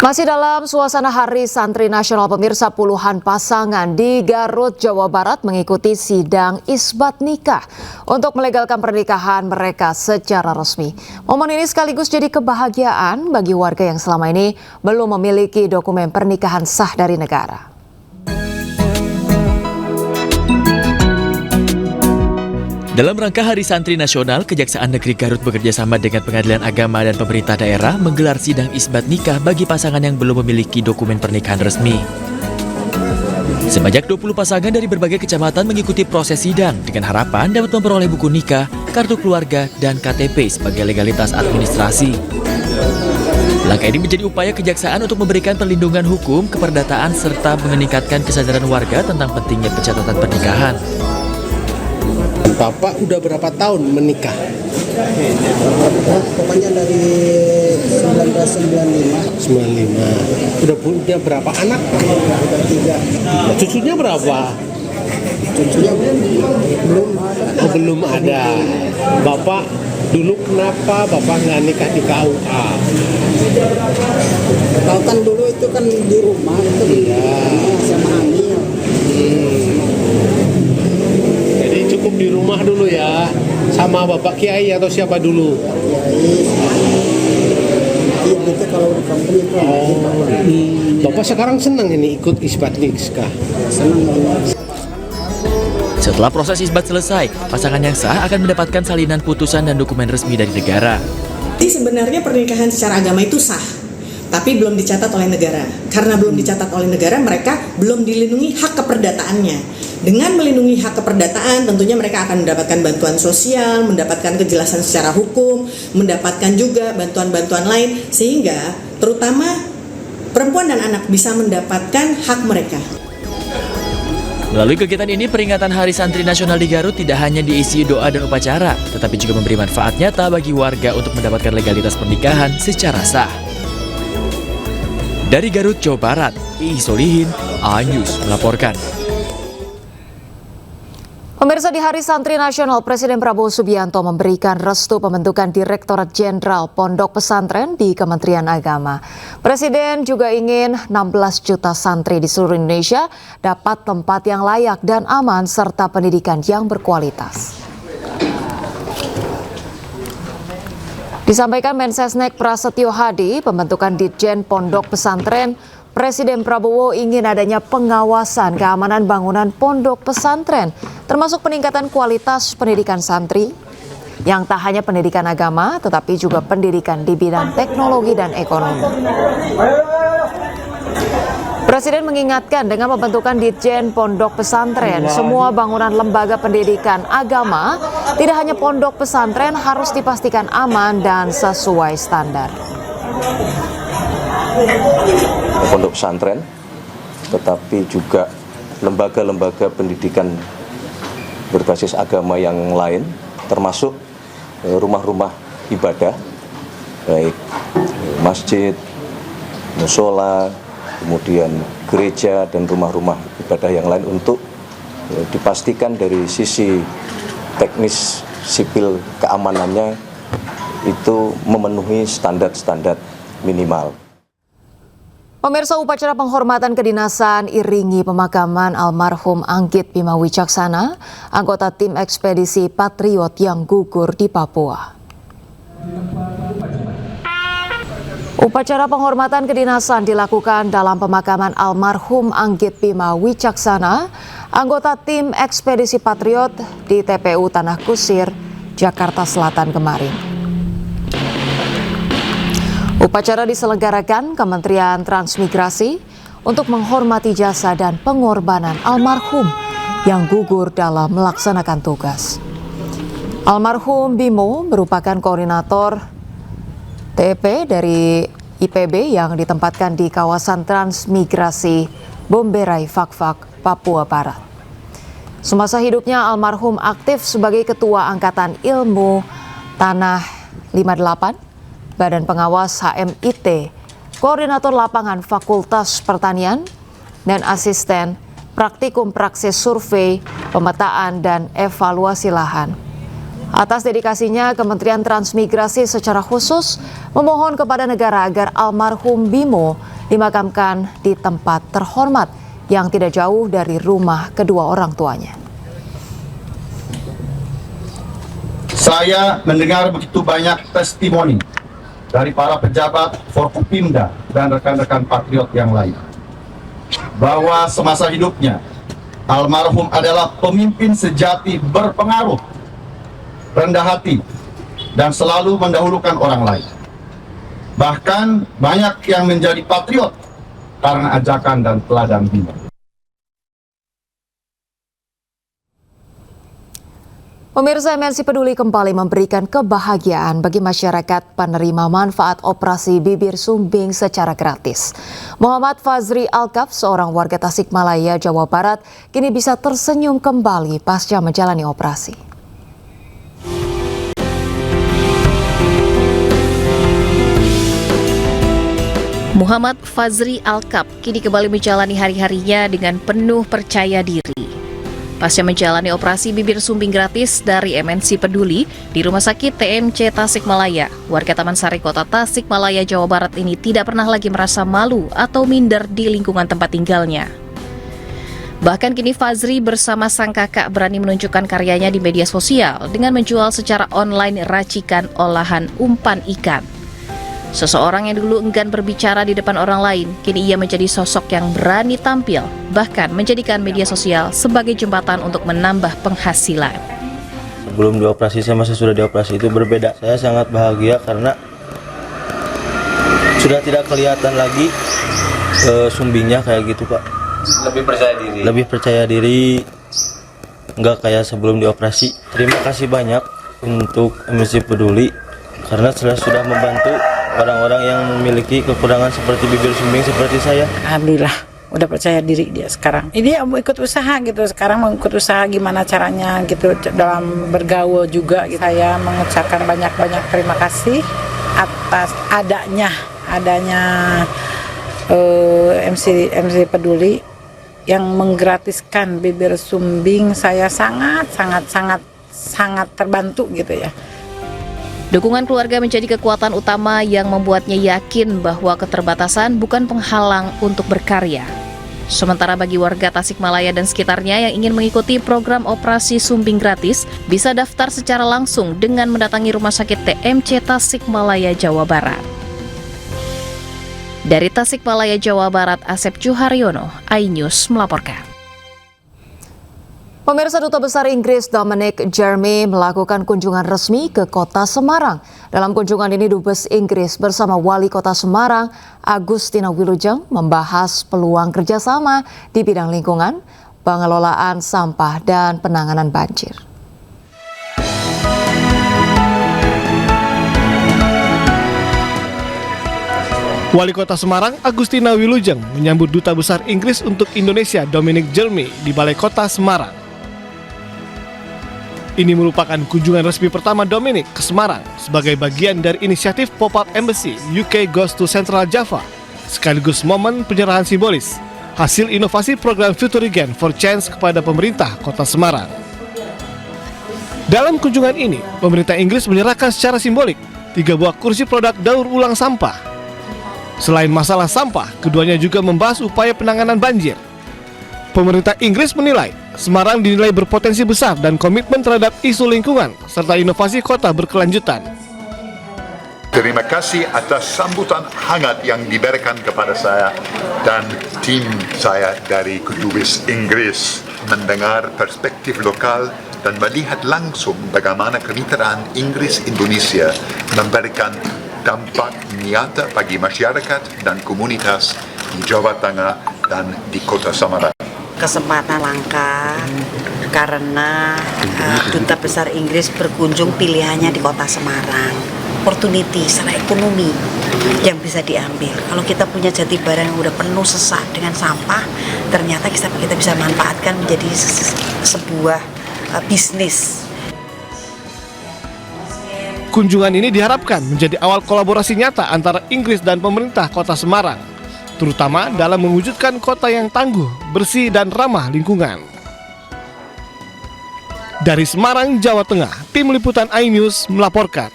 Masih dalam suasana Hari Santri Nasional, pemirsa, puluhan pasangan di Garut, Jawa Barat mengikuti sidang isbat nikah untuk melegalkan pernikahan mereka secara resmi. Momen ini sekaligus jadi kebahagiaan bagi warga yang selama ini belum memiliki dokumen pernikahan sah dari negara. Dalam rangka Hari Santri Nasional, Kejaksaan Negeri Garut bekerjasama dengan Pengadilan Agama dan pemerintah daerah menggelar sidang isbat nikah bagi pasangan yang belum memiliki dokumen pernikahan resmi. Sebanyak 20 pasangan dari berbagai kecamatan mengikuti proses sidang dengan harapan dapat memperoleh buku nikah, kartu keluarga, dan KTP sebagai legalitas administrasi. Langkah ini menjadi upaya kejaksaan untuk memberikan perlindungan hukum, keperdataan, serta meningkatkan kesadaran warga tentang pentingnya pencatatan pernikahan. Bapak udah berapa tahun menikah? Pokoknya dari 1995. Udah punya berapa anak? Udah 3. Nah, cucunya berapa? Cucunya belum ada. Oh, belum ada. Bapak dulu kenapa Bapak nggak nikah di KUA? Tahu kan dulu itu kan di rumah itu sama hamil. Jadi cukup di rumah dulu ya, sama Bapak Kiai atau siapa dulu? Iya gitu kalau di kampung itu. Bapak sekarang senang ini ikut isbat nikah? Senang banget. Setelah proses isbat selesai, pasangan yang sah akan mendapatkan salinan putusan dan dokumen resmi dari negara. Jadi sebenarnya pernikahan secara agama itu sah, tapi belum dicatat oleh negara. Karena belum dicatat oleh negara, mereka belum dilindungi hak keperdataannya. Dengan melindungi hak keperdataan, tentunya mereka akan mendapatkan bantuan sosial, mendapatkan kejelasan secara hukum, mendapatkan juga bantuan-bantuan lain, sehingga terutama perempuan dan anak bisa mendapatkan hak mereka. Melalui kegiatan ini, peringatan Hari Santri Nasional di Garut tidak hanya diisi doa dan upacara, tetapi juga memberi manfaat nyata bagi warga untuk mendapatkan legalitas pernikahan secara sah. Dari Garut, Jawa Barat, Iis Solihin, A-News melaporkan. Pemirsa, di Hari Santri Nasional, Presiden Prabowo Subianto memberikan restu pembentukan Direktorat Jenderal Pondok Pesantren di Kementerian Agama. Presiden juga ingin 16 juta santri di seluruh Indonesia dapat tempat yang layak dan aman serta pendidikan yang berkualitas. Disampaikan Mensesnek Prasetyo Hadi, pembentukan Ditjen Pondok Pesantren, Presiden Prabowo ingin adanya pengawasan keamanan bangunan pondok pesantren, termasuk peningkatan kualitas pendidikan santri, yang tak hanya pendidikan agama, tetapi juga pendidikan di bidang teknologi dan ekonomi. Presiden mengingatkan dengan pembentukan Ditjen Pondok Pesantren, semua bangunan lembaga pendidikan agama, tidak hanya pondok pesantren, harus dipastikan aman dan sesuai standar. Pondok pesantren, tetapi juga lembaga-lembaga pendidikan berbasis agama yang lain, termasuk rumah-rumah ibadah, baik masjid, musola, kemudian gereja dan rumah-rumah ibadah yang lain untuk dipastikan dari sisi teknis sipil keamanannya itu memenuhi standar-standar minimal. Pemirsa, upacara penghormatan kedinasan iringi pemakaman almarhum Anggit Bima Wicaksana, anggota tim ekspedisi Patriot yang gugur di Papua. Upacara penghormatan kedinasan dilakukan dalam pemakaman almarhum Anggit Bima Wicaksana, anggota tim ekspedisi Patriot di TPU Tanah Kusir, Jakarta Selatan kemarin. Upacara diselenggarakan Kementerian Transmigrasi untuk menghormati jasa dan pengorbanan almarhum yang gugur dalam melaksanakan tugas. Almarhum Bimo merupakan koordinator TP dari IPB yang ditempatkan di kawasan transmigrasi Bomberai Fakfak, Papua Barat. Semasa hidupnya almarhum aktif sebagai Ketua Angkatan Ilmu Tanah 58, Badan Pengawas HMIT, Koordinator Lapangan Fakultas Pertanian, dan Asisten Praktikum Praksis Survei, Pemetaan, dan Evaluasi Lahan. Atas dedikasinya, Kementerian Transmigrasi secara khusus memohon kepada negara agar almarhum Bimo dimakamkan di tempat terhormat yang tidak jauh dari rumah kedua orang tuanya. Saya mendengar begitu banyak testimoni dari para pejabat Forkopimda dan rekan-rekan patriot yang lain bahwa semasa hidupnya almarhum adalah pemimpin sejati berpengaruh, rendah hati, dan selalu mendahulukan orang lain. Bahkan banyak yang menjadi patriot karena ajakan dan teladan Bimo. Pemirsa, MNC Peduli kembali memberikan kebahagiaan bagi masyarakat penerima manfaat operasi bibir sumbing secara gratis. Muhammad Fazri Alkaf, seorang warga Tasikmalaya, Jawa Barat, kini bisa tersenyum kembali pasca menjalani operasi. Muhammad Fazri Alkaf kini kembali menjalani hari-harinya dengan penuh percaya diri. Pasca menjalani operasi bibir sumbing gratis dari MNC Peduli di Rumah Sakit TMC Tasikmalaya, warga Taman Sari Kota Tasikmalaya, Jawa Barat ini tidak pernah lagi merasa malu atau minder di lingkungan tempat tinggalnya. Bahkan kini Fazri bersama sang kakak berani menunjukkan karyanya di media sosial dengan menjual secara online racikan olahan umpan ikan. Seseorang yang dulu enggan berbicara di depan orang lain, kini ia menjadi sosok yang berani tampil, bahkan menjadikan media sosial sebagai jembatan untuk menambah penghasilan. Sebelum dioperasi sama sesudah dioperasi itu berbeda. Saya sangat bahagia karena sudah tidak kelihatan lagi sumbingnya kayak gitu, Pak. Lebih percaya diri. Lebih percaya diri, nggak kayak sebelum dioperasi. Terima kasih banyak untuk MNC Peduli karena sudah membantu orang-orang yang memiliki kekurangan seperti bibir sumbing seperti saya. Alhamdulillah, udah percaya diri dia sekarang. Ini mau ikut usaha gitu, sekarang mau ikut usaha gimana caranya gitu dalam bergaul juga. Saya mengucapkan banyak-banyak terima kasih atas adanya MNC Peduli yang menggratiskan bibir sumbing. Saya sangat terbantu gitu ya. Dukungan keluarga menjadi kekuatan utama yang membuatnya yakin bahwa keterbatasan bukan penghalang untuk berkarya. Sementara bagi warga Tasikmalaya dan sekitarnya yang ingin mengikuti program operasi sumbing gratis, bisa daftar secara langsung dengan mendatangi Rumah Sakit TMC Tasikmalaya, Jawa Barat. Dari Tasikmalaya, Jawa Barat, Asep Juharyono, iNews melaporkan. Pemirsa, Duta Besar Inggris Dominic Jeremy melakukan kunjungan resmi ke Kota Semarang. Dalam kunjungan ini, Dubes Inggris bersama Wali Kota Semarang, Agustina Wilujeng, membahas peluang kerjasama di bidang lingkungan, pengelolaan sampah, dan penanganan banjir. Wali Kota Semarang, Agustina Wilujeng, menyambut Duta Besar Inggris untuk Indonesia, Dominic Jeremy, di Balai Kota Semarang. Ini merupakan kunjungan resmi pertama Dominic ke Semarang sebagai bagian dari inisiatif Pop-up Embassy UK Goes to Central Java, sekaligus momen penyerahan simbolis hasil inovasi program Futurigen for Change kepada pemerintah Kota Semarang. Dalam kunjungan ini, pemerintah Inggris menyerahkan secara simbolik 3 buah kursi produk daur ulang sampah. Selain masalah sampah, keduanya juga membahas upaya penanganan banjir. Pemerintah Inggris menilai Semarang dinilai berpotensi besar dan komitmen terhadap isu lingkungan serta inovasi kota berkelanjutan. Terima kasih atas sambutan hangat yang diberikan kepada saya dan tim saya dari Kedubes Inggris, mendengar perspektif lokal dan melihat langsung bagaimana kemitraan Inggris-Indonesia memberikan dampak nyata bagi masyarakat dan komunitas di Jawa Tengah dan di Kota Semarang. Kesempatan langka karena Duta Besar Inggris berkunjung, pilihannya di Kota Semarang. Opportunity secara ekonomi yang bisa diambil. Kalau kita punya Jatibarang yang udah penuh sesak dengan sampah, ternyata kita bisa manfaatkan menjadi sebuah bisnis. Kunjungan ini diharapkan menjadi awal kolaborasi nyata antara Inggris dan pemerintah Kota Semarang, terutama dalam mewujudkan kota yang tangguh, bersih, dan ramah lingkungan. Dari Semarang, Jawa Tengah, Tim Liputan iNews melaporkan.